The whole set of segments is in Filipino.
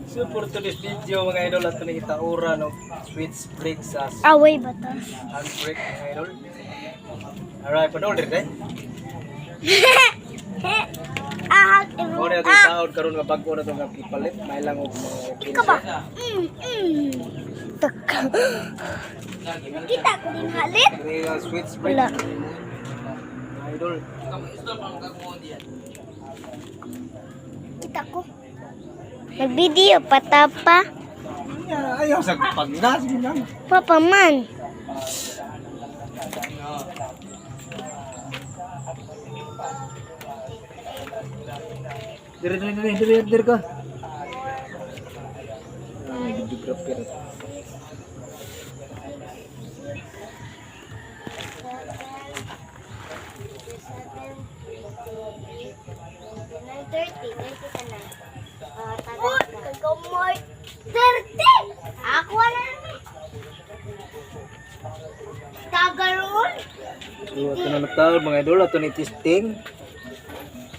So for today's video mga idol, at nakita ura no switch break sa Away ba to? handbrake mga idol. Alright, padol rin eh. Mo na itong taon karon nga bago na itong ipalit. May lang og mga Ika ba? Kita ko din halit. switch break. Wala. Idol. Kita ko. Nag-video patapa. Ayaw sa pagnas ganyan. Papa man. Dire ka. Ay, videographer. Ako wala naman. Tagaroon. So, ito na nagtawag mga idol, ito ni testing.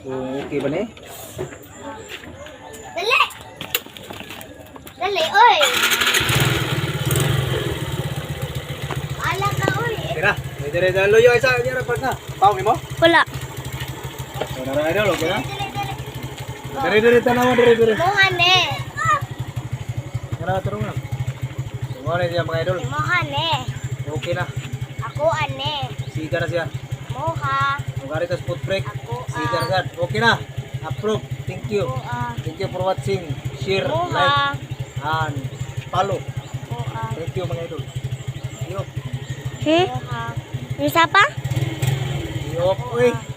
Kung okay ba na eh? Dali. Dali, oy. Ala ka, oy. Tira, dire loyo isa niya rapat na. Pao ni mo? Wala. So, nara idol, okay na? Dire tanawan dire. Mohane. Nara tarong na. Mo siya mga idol. Mohane. Okay na. Ako ane. Siga na siya. Moha. Ugari tas foot brake. Ako Siga na siya. Okay na. Approve. Thank you. Thank you for watching. Share, Moha. like, and follow. Moha. Thank you mga idol. Yo. Moha. Isa pa? Yo. Uy.